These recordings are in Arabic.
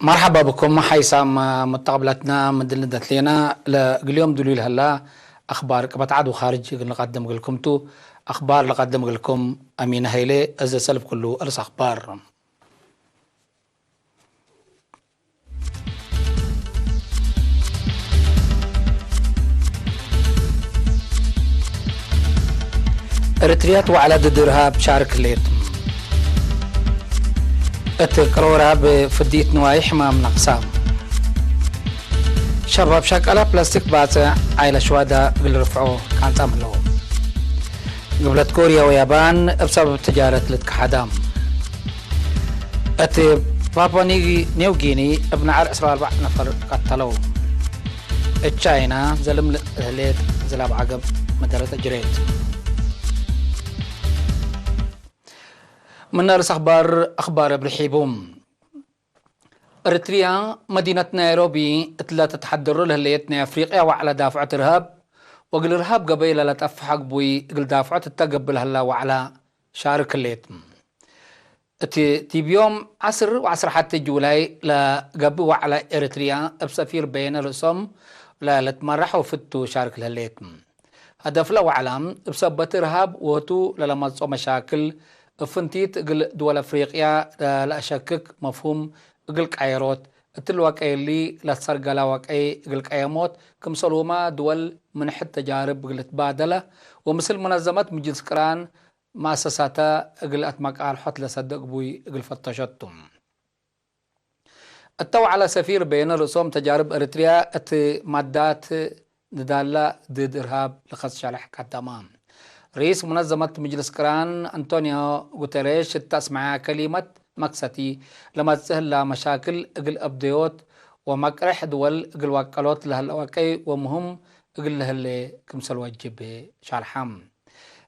مرحبا بكم حيسام متقبلتنا مدلدت لنا اليوم دليل هلا اخبار بتعادوا خارج نقدم لكم تو اخبار نقدم لكم امين هيلي از سلف كله ارس اخبار اريتريات وعلى ضد ارهاب شارك ليت اتقرورها بفديت نوايح ما من اقسام شباب شكلها بلاستيك باتع عائلة شوادا قل رفعوه كانت عملوه قبلت كوريا ويابان بسبب تجارة لتكحدام اتي بابا نيو جيني ابن عار اسرائيل 4 نفر قتلوه التشاينا زلم ليت زلاب عقب مدرة جريت من نرس اخبار برحيبهم اريتريا مدينة نيروبي ثلاثة تحضروا لهليتنا افريقيا وعلى دافعة ارهاب وقل ارهاب قبيلة لا تفحق بوي قل دافعة تتقبل هلا وعلى شارك الليت تي بيوم عصر وعصر حتى جولاي لا قبل وعلى اريتريا بسفير بين الرسم لا لتمرحوا فتو شارك الهليت هدف له وعلام بسبب ارهاب وتو لما تصو مشاكل فنتيت قل دول افريقيا لا اشكك مفهوم قل قايروت التلواقي اللي لا تسرق لا واقعي قل قايموت كم سلوما دول من حتى تجارب قل تبادله ومثل منظمات مجلس كران مؤسساتا قل اتماك الحط لصدق بوي قل فتشتم التو على سفير بين الرسوم تجارب اريتريا مادات ندالا ضد ارهاب لخص شرح قدامام رئيس منظمة مجلس كران أنطونيو غوتيريش تسمع كلمة مقصتي لما تسهل مشاكل اقل أبديوت ومقرح دول اقل واقلوت لهالواقعي ومهم اقل لهاللي كمسل وجب شارحام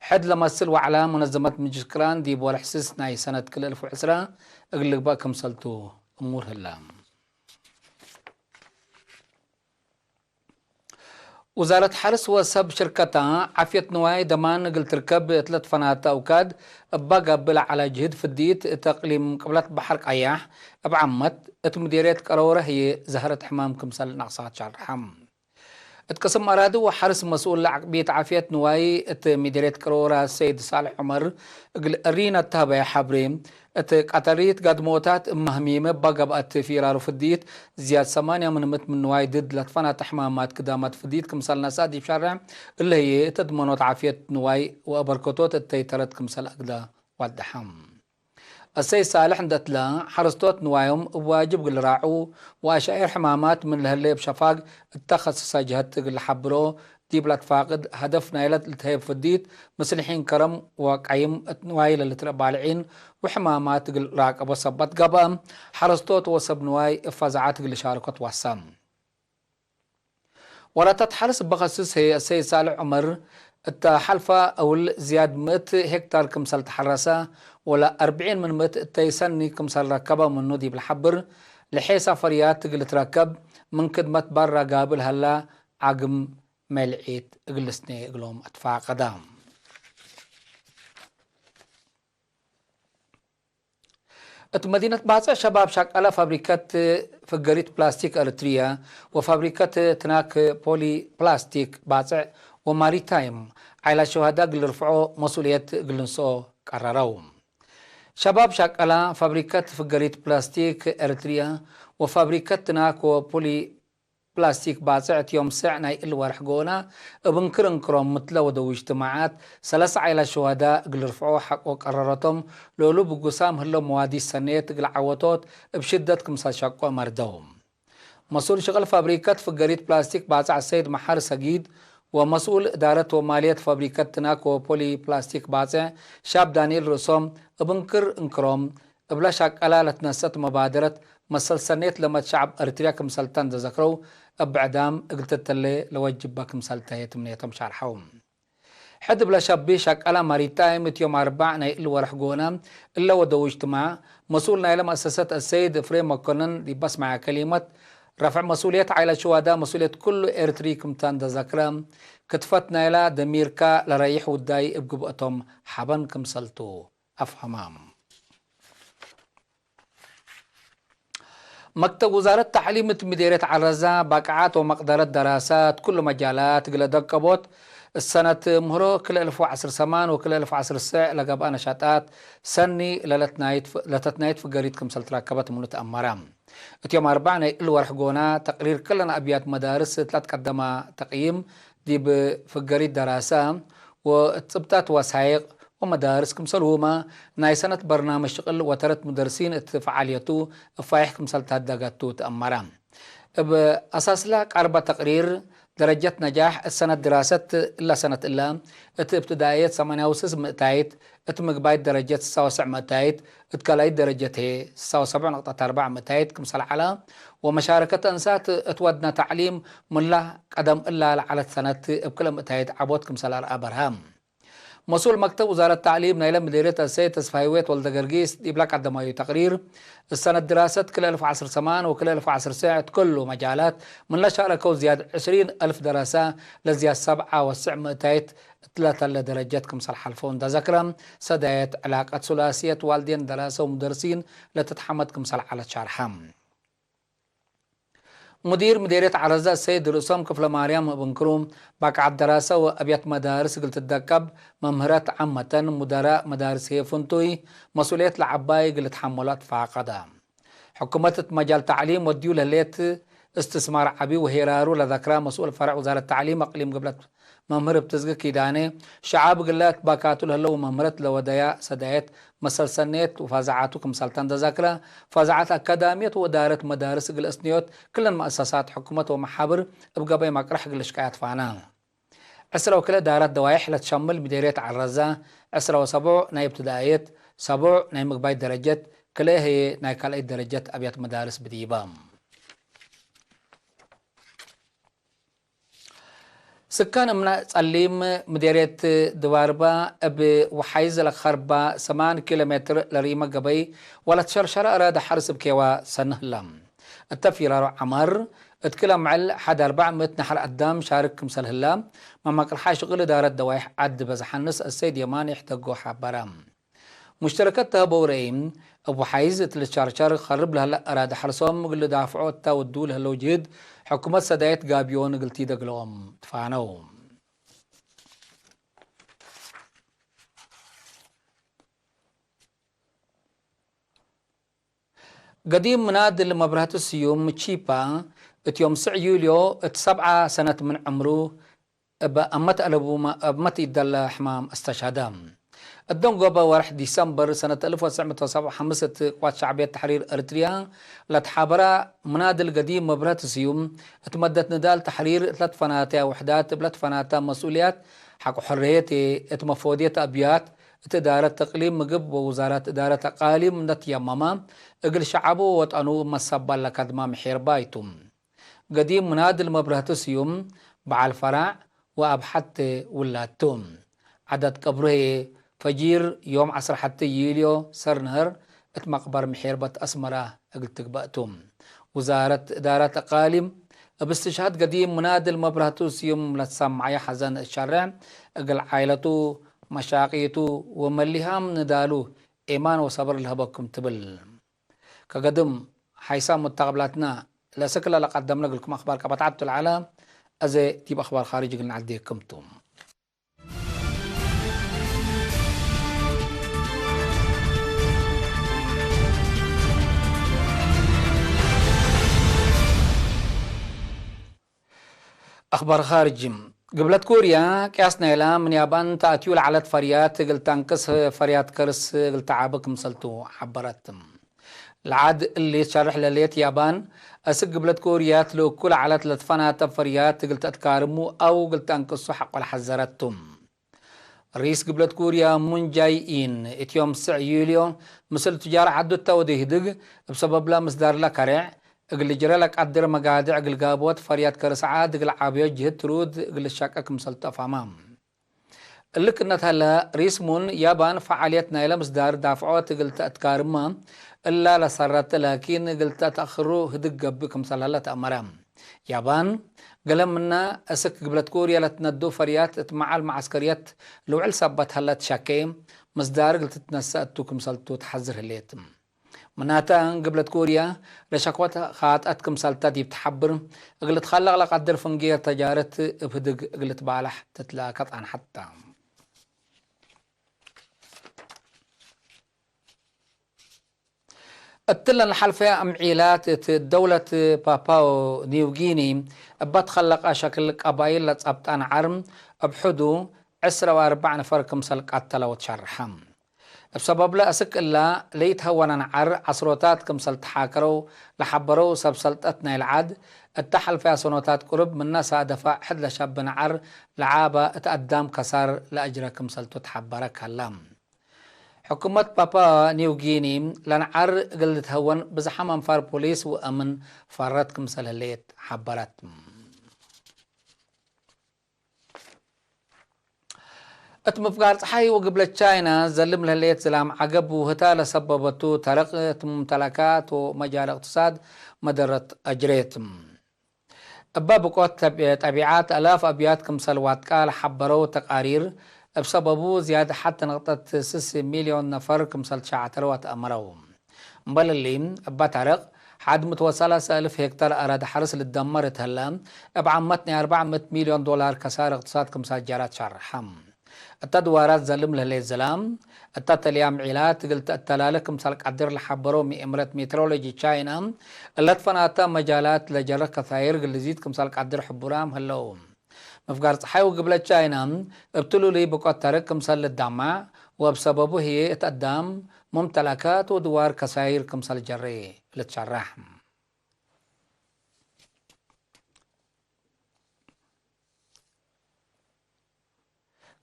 حد لما تسلوا على منظمة مجلس كران دي بول حسس ناي سنة كل 1010 اقل بقى كمسلتو أمور هلا وزارة حرس وسب شركتها عفيت نواي دمان قلت تركب 3 فنادق أوكاد بقى بلا على جهد فديت تقليم قبلات بحر قياح بعمت مديرية قرورة هي زهرة حمام كمسل نقصات شعر حم اتقسم أرادو وحرس مسؤول بيت عافية نواي مديرية قرورة السيد صالح عمر قرينا التابع حبريم قطريت قد موتات مهميمة بقى بقت في رارو فديت زياد 8 من نواي ضد لطفنا تحمامات قدامات فديت كمسال نسادي بشارع اللي هي تضمنت عافية نواي وأبركوتوت التيترت كمسال أقدا والدحم السيد صالح ندتلا حرستوت نوايم واجب قل راعو واشعير حمامات من اللي بشفاق التخصص جهت قل حبرو ديبلات فاقد هدف نايلة التهيب فديت مسلحين كرم وقعيم نوايل اللي تربالعين وحمامات قل راقب وصبت قبام حرستوت وصب نواي افازعات قل شاركت وصام ولا تتحرس بخصوص هي السيد صالح عمر التحلفة أو زياد 100 هكتار كمسال تحرسة ولا 40 من 100 تيسني كمسال ركبة من نودي بالحبر لحيث فريات تقل تركب من كدمة برا قابل هلا عقم ملعيت اقلسني اقلوم اتفاق قدام مدينة باصع شباب شكلها فابريكات فقريت بلاستيك اريتريا وفابريكات تناك بولي بلاستيك باصع وماريتايم على شهداء قل رفعوا مسؤولية قل نسو قرروهم شباب شكلها فابريكات فقريت بلاستيك اريتريا وفابريكات تناك بولي بلاستيك باصع يوم سعنا الورح قونا بنكرن كروم مثل ودو اجتماعات 3 عائلة شهداء قل رفعوا حق وقررتهم لولو بقسام هلو موادي السنية قل عوتوت بشدة كمسال شاقوا مردهم مسؤول شغل فابريكات فقريت بلاستيك باصع السيد محار سقيد ومسؤول إدارة ومالية فابريكات تناك وبولي بلاستيك باصع شاب دانيل رسوم بنكر انكروم بلا شاك ألا لتنسط مبادرة مسل سنيت لما شعب أريتريا كمسلتان ذكروا أبعدام قلت التلي لوجب باك مسلتها تمنيتهم شارحوم حد بلا شابي شاك ألا ماريتايم يوم 4 نايل ورحقونا إلا ودو اجتماع مسؤولنا إلى مؤسسة السيد فريم مكونن دي بس مع كلمة رفع مسؤولية عائلة شهداء مسؤولية كل إريتري كمتان ذكرام كتفتنا إلى دميركا لريح وداي ابقبقتهم حبن كمسلتو أفهمام مكتب وزارة التعليم مديرية عرزة باقعات ومقدرة دراسات كل مجالات قل دقبوت السنة مهرو كل 1010 وكل 1010 لقبا نشاطات سني لتتنايت في قريتكم سلتراكبت منت أمرام اتيوم 4 الورح قونا تقرير كلنا أبيات مدارس تلات قدم تقييم دي في قريت دراسة وتبتات وسائق ومدارس كمسلوما ناي سنة برنامج شغل وترت مدرسين فعاليته فايح كمسلتها دقاتو تأمرام بأساس لك 4 تقرير درجة نجاح السنة دراسة إلا سنة إلا ابتدائية 86 مئتايت مقبايت درجة 79 مئتايت اتكالايت درجة 77.4 مئتايت كمسل على ومشاركة أنسات اتودنا تعليم من له قدم إلا على السنة بكل مئتايت عبوت كمسل أبرهام مسؤول مكتب وزارة التعليم نايلة مديرية السيد تسفايويت والدقرقيس يبلغ عندما تقرير السنة دراسة كل 1010 سمان وكل 1010 ساعة كله مجالات من لا شاركوا زيادة 20,000 دراسة لزيادة 7,900 3 درجات كمسل حلفون دا ذكرا سدايت علاقة ثلاثية والدين دراسة ومدرسين لتتحمد كمسل على شارحام مديرية عرزة السيد رسام كفل مريم بن كروم باقع الدراسة وأبيات مدارس قلت الدكب ممهرات عامة مدراء مدارس هي فنتوي مسؤولية العباي قلت حملات فاقدة حكومة مجال تعليم وديو لليت استثمار عبي وهيرارو لذكرى مسؤول فرع وزارة التعليم أقليم قبلت ممهر بتزق كيداني شعاب قلات باكاتو لهلو ممهرت لودايا سدايت مسل سنيت وفازعاتكم سلطان ذكرى فازعات أكاديمية ودارة مدارس قل أسنيوت كل المؤسسات حكومة ومحابر ابقى بي مقرح قل شكايات فانا عسرة وكلا دارات دوايح لتشمل مديرية عرزة عسرة وسبع نايب ابتدائية 7 نايب مقباي درجات كلا هي نايكال 8 درجات أبيات مدارس بديبام سكان من تعليم مديرية دواربا وحيز الخربة 8 كيلومتر لريما قبي ولا تشرشر أراد حرس بكيوا سنهلم التفيرار عمر اتكلم مع حد 400 نحر قدام شارك مسل هلام ما ماكل حاش غل دارت دوايح عد بزحنس السيد يمان يحتقو حبرام مشتركتها بوريم أبو حيز تلشارشار خرب لها أراد حرسهم قل دافعوا التاودول هلو جيد حكومة سدايت قابيون قلتي دقلوم تفانوم قديم مناد المبرهات السيوم تشيبا اتيوم 9 يوليو 7 سنة من عمره أمت ألبو أمت يدل حمام استشهدام الدون قبا ورح ديسمبر سنة 1975 قوات شعبية تحرير أريتريا لتحابرا منادل قديم مبرهات السيوم اتمدت ندال تحرير 3 فناتا وحدات بلات فناتا مسؤوليات حق حرية اتمفودية أبيات اتدارة تقليم مقب ووزارات إدارة تقاليم نتيمما اقل شعبو وطنو مصبا لكدما محير بايتم قديم منادل مبرهات السيوم بعال فرع وأبحث ولاتهم عدد قبره فجير يوم 10 حتى يوليو سرنهر اتمقبر محيربة أسمرة قلت تقبأتم وزارة إدارة أقاليم باستشهاد قديم منادل مبرهتو سيوم لتسمعي حزن الشرع اقل عائلته مشاقيته ومليهام ندالو إيمان وصبر لهبكم تبل كقدم حيسام متقبلاتنا لا سكلا لقدمنا لكم أخبار كبتعبت العالم أزي تيب أخبار خارجي قلنا عديكمتم أخبار خارج قبلت كوريا كاسنا إلى من يابان تأتيول على فريات قلت تنقص فريات كرس قلت عابك مسلتو حبرتم العاد اللي شرح لليت يابان أسق قبلت كوريا لو كل على 3 فنات فريات قلت أتكارمو أو قلت تنقصوا حق الحزرتم رئيس قبلت كوريا من جايين اتيوم 9 يوليو مثل تجار عدو التوديه دق بسبب لا مصدر لا كرع اقل جرى لك قدر مقادع اقل قابوت فريات كرسعاد اقل عابيو جهد ترود اقل الشاكك مسلطة فامام اللي كنت هلا ريسمون يابان فعاليتنا الى مصدر دافعوت اقل تأتكارما الا لسرت لكن اقل تأخرو هدق قبك مسلالة أمرام يابان قلم منا أسك قبلت كوريا لتندو فريات مع المعسكريات لو عل سبت هلا تشاكيم مصدر قلت تنسى أتوكم سلطو تحذر هليتم مناتا قبلت كوريا لشكوت خاطئت كمسالتا دي بتحبر قلت خلق لقدر فنجير تجارت بهدق قلت بالح تتلاقط عن حتى التلن الحلفة أمعيلات دولة باباو نيوغيني بتخلق شكل قبائل لتصبطان عرم بحدو 24 نفر كمسال قتلوا وتشرحم بسبب لا أسك إلا ليتهون عر عصروتات كمسال تحاكروا لحبروا سبسلطتنا العاد التحل فيها سنوتات قرب من ناس دفع حد لشاب عر لعابة تقدم كسار لأجر كمسال تتحبرك هلام حكومة بابا نيوغيني لنعر قلت هون بزحام انفار بوليس وامن فارات كمسال الليت حبرت اتمفقار صحي وقبل تشاينا زلم لهليت زلام عقب وهتا لسببتو ترق ممتلكات ومجال اقتصاد مدرت اجريت باب قوت تبعات الاف ابيات كمسال واتقال حبروا تقارير بسببه زيادة حتى نقطة 6 مليون نفر كمسال شعتروات أمرهم مبال اللي باتعرق حد متوصلة 1000 هكتار أراد حرس للدمار تهلم بعمتني 400 مليون دولار كسار اقتصاد كمسال جارات شرحم التدوارات زلم لهلي الزلام التاليام عيلات قلت التلالك كمسال قدر لحبرو إمارة ميترولوجي تشاينا اللي تفناتا مجالات لجرق كثاير قل زيد كمسال قدر حبرام هلوهم مفقار صحي وقبل تشاينا ابتلوا لي بقوات تارك كمسال الدمع وبسببه هي تقدم ممتلكات ودوار كساير كمسال جري لتشرح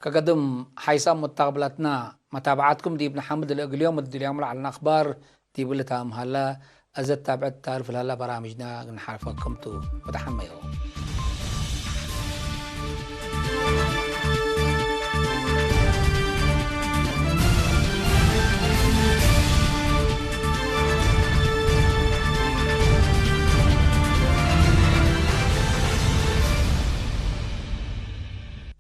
كقدم حيسام متقبلتنا متابعتكم دي ابن حمد اليوم اليوم على الأخبار دي بلتها هلا أزد تابعت تعرف هلا برامجنا نحرفكم تو وتحميوا